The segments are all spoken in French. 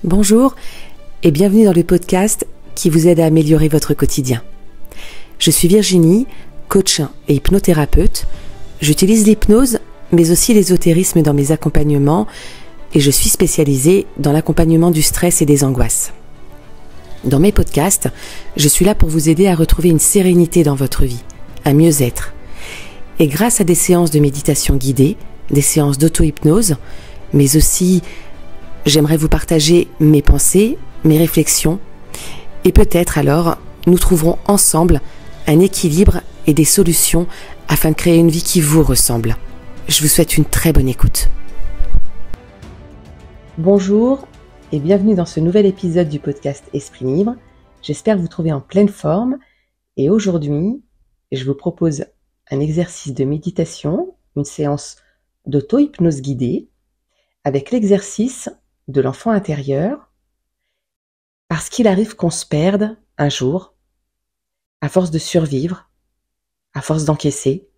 Bonjour et bienvenue dans le podcast qui vous aide à améliorer votre quotidien. Je suis Virginie, coach et hypnothérapeute. J'utilise l'hypnose mais aussi l'ésotérisme dans mes accompagnements et je suis spécialisée dans l'accompagnement du stress et des angoisses. Dans mes podcasts, je suis là pour vous aider à retrouver une sérénité dans votre vie, un mieux-être. Et grâce à des séances de méditation guidée, des séances d'auto-hypnose, mais aussi j'aimerais vous partager mes pensées, mes réflexions, et peut-être alors nous trouverons ensemble un équilibre et des solutions afin de créer une vie qui vous ressemble. Je vous souhaite une très bonne écoute. Bonjour et bienvenue dans ce nouvel épisode du podcast Esprit Libre. J'espère vous trouver en pleine forme et aujourd'hui, je vous propose un exercice de méditation, une séance d'auto-hypnose guidée avec l'exercice de l'enfant intérieur parce qu'il arrive qu'on se perde un jour à force de survivre, à force d'encaisser,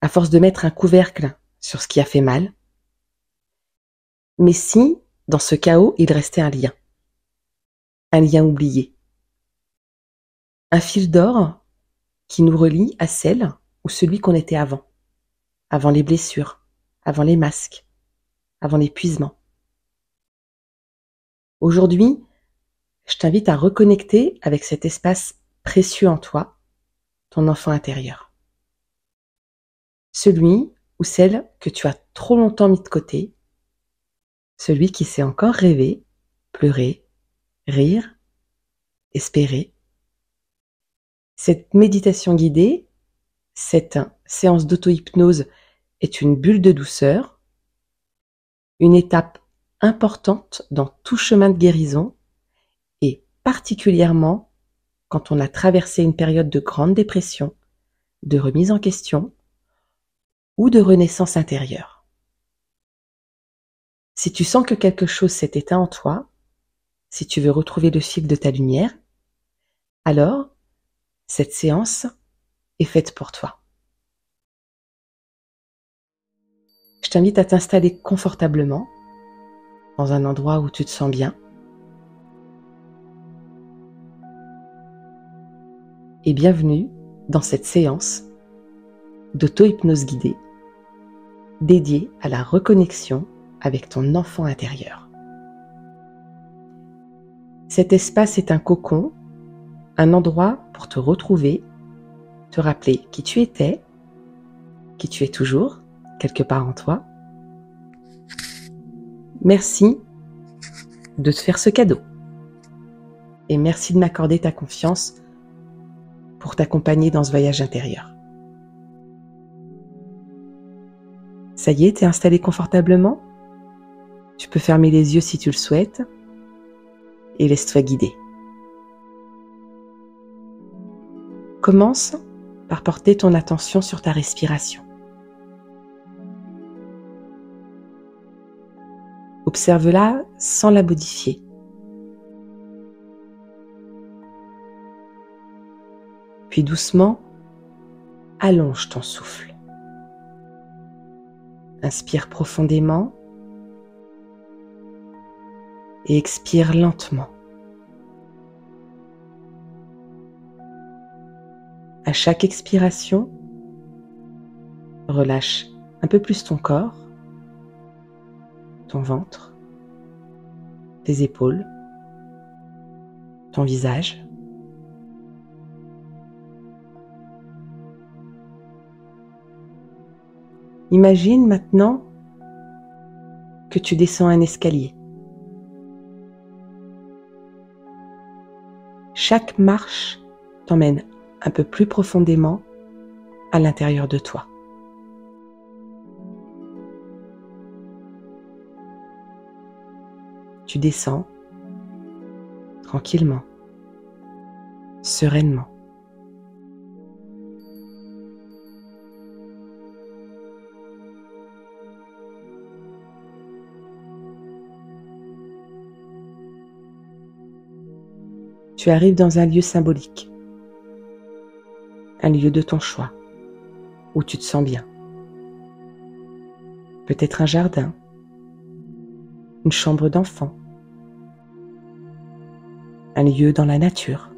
à force de mettre un couvercle sur ce qui a fait mal. Mais si, dans ce chaos, il restait un lien oublié, un fil d'or qui nous relie à celle ou celui qu'on était avant les blessures, avant les masques, avant l'épuisement. Aujourd'hui, je t'invite à reconnecter avec cet espace précieux en toi, ton enfant intérieur. Celui ou celle que tu as trop longtemps mis de côté, celui qui sait encore rêver, pleurer, rire, espérer. Cette méditation guidée, cette séance d'auto-hypnose est une bulle de douceur, une étape importante dans tout chemin de guérison et particulièrement quand on a traversé une période de grande dépression, de remise en question ou de renaissance intérieure. Si tu sens que quelque chose s'est éteint en toi, si tu veux retrouver le fil de ta lumière, alors cette séance est faite pour toi. Je t'invite à t'installer confortablement dans un endroit où tu te sens bien et bienvenue dans cette séance d'auto-hypnose guidée dédiée à la reconnexion avec ton enfant intérieur. Cet espace est un cocon, un endroit pour te retrouver, te rappeler qui tu étais, qui tu es toujours, quelque part en toi. Merci de te faire ce cadeau et merci de m'accorder ta confiance pour t'accompagner dans ce voyage intérieur. Ça y est, t'es installé confortablement? Tu peux fermer les yeux si tu le souhaites et laisse-toi guider. Commence par porter ton attention sur ta respiration. Observe-la sans la modifier. Puis doucement, allonge ton souffle. Inspire profondément et expire lentement. À chaque expiration, relâche un peu plus ton corps, ton ventre, tes épaules, ton visage. Imagine maintenant que tu descends un escalier. Chaque marche t'emmène un peu plus profondément à l'intérieur de toi. Tu descends tranquillement, sereinement. Tu arrives dans un lieu symbolique, un lieu de ton choix, où tu te sens bien. Peut-être un jardin, une chambre d'enfant, un lieu dans la nature.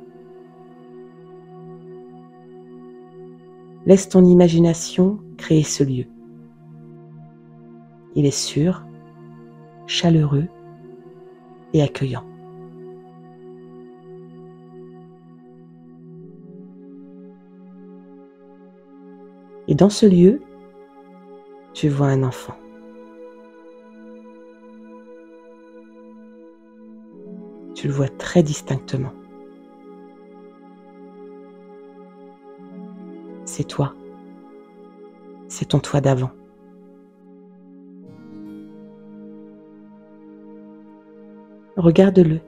Laisse ton imagination créer ce lieu. Il est sûr, chaleureux et accueillant. Et dans ce lieu, tu vois un enfant. Tu le vois très distinctement. C'est toi. C'est ton toi d'avant. Regarde-le.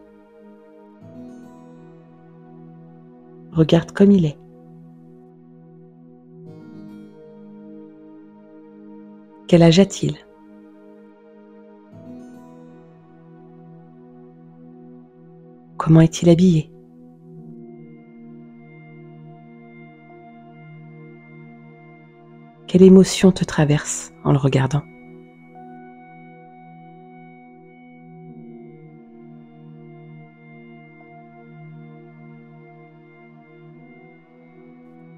Regarde comme il est. Quel âge a-t-il ? Comment est-il habillé ? Quelle émotion te traverse en le regardant ?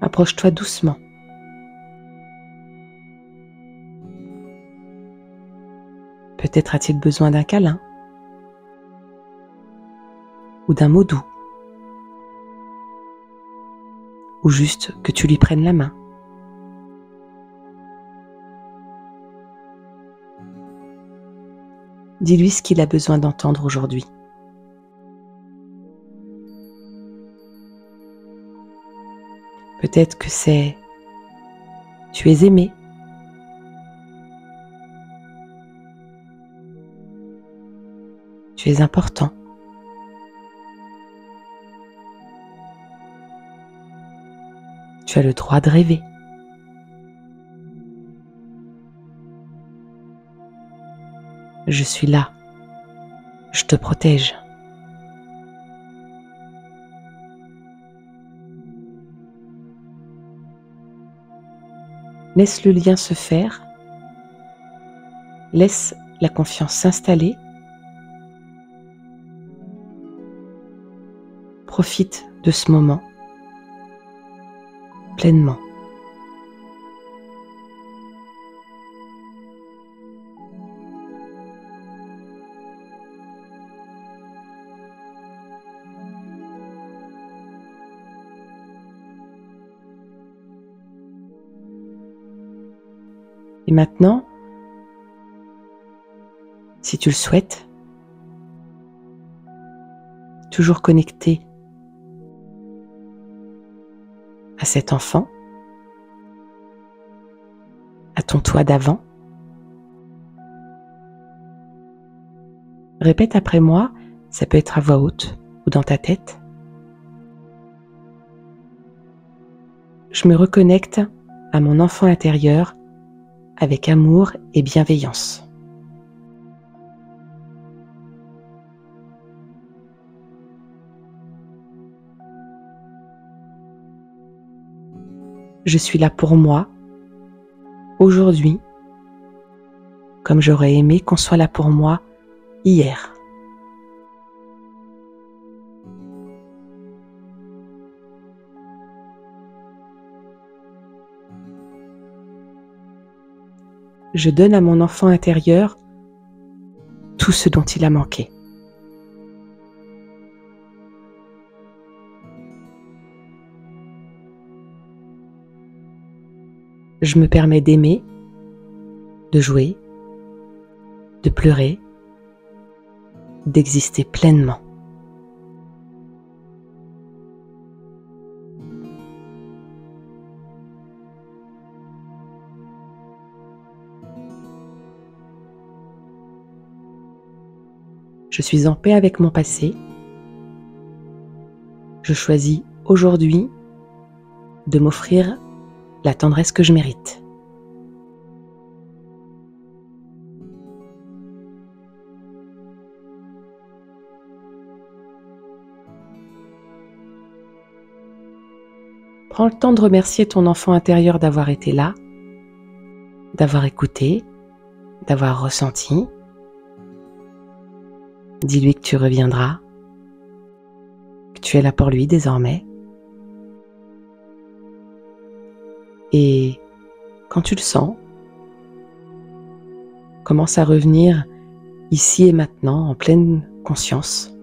Approche-toi doucement. Peut-être a-t-il besoin d'un câlin ou d'un mot doux, ou juste que tu lui prennes la main. Dis-lui ce qu'il a besoin d'entendre aujourd'hui. Peut-être que c'est « tu es aimé ». Tu es important. Tu as le droit de rêver. Je suis là. Je te protège. Laisse le lien se faire. Laisse la confiance s'installer. Profite de ce moment pleinement. Et maintenant, si tu le souhaites, toujours connecté à cet enfant, à ton toi d'avant, répète après moi, ça peut être à voix haute ou dans ta tête. Je me reconnecte à mon enfant intérieur avec amour et bienveillance. Je suis là pour moi, aujourd'hui, comme j'aurais aimé qu'on soit là pour moi hier. Je donne à mon enfant intérieur tout ce dont il a manqué. Je me permets d'aimer, de jouer, de pleurer, d'exister pleinement. Je suis en paix avec mon passé. Je choisis aujourd'hui de m'offrir la tendresse que je mérite. Prends le temps de remercier ton enfant intérieur d'avoir été là, d'avoir écouté, d'avoir ressenti. Dis-lui que tu reviendras Tu es là pour lui désormais. Et quand tu le sens, commence à revenir ici et maintenant en pleine conscience.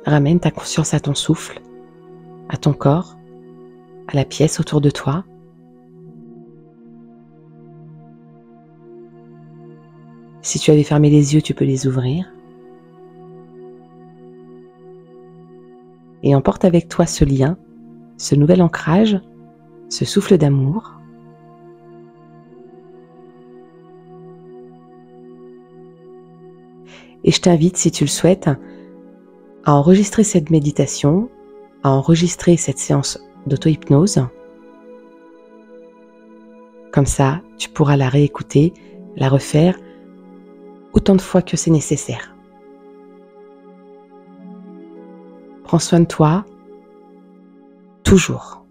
Ramène ta conscience à ton souffle, à ton corps, à la pièce autour de toi. Si tu avais fermé les yeux, tu peux les ouvrir. Et emporte avec toi ce lien, ce nouvel ancrage, ce souffle d'amour. Et je t'invite, si tu le souhaites, à enregistrer cette méditation, à enregistrer cette séance d'auto-hypnose. Comme ça, tu pourras la réécouter, la refaire autant de fois que c'est nécessaire. Prends soin de toi, toujours.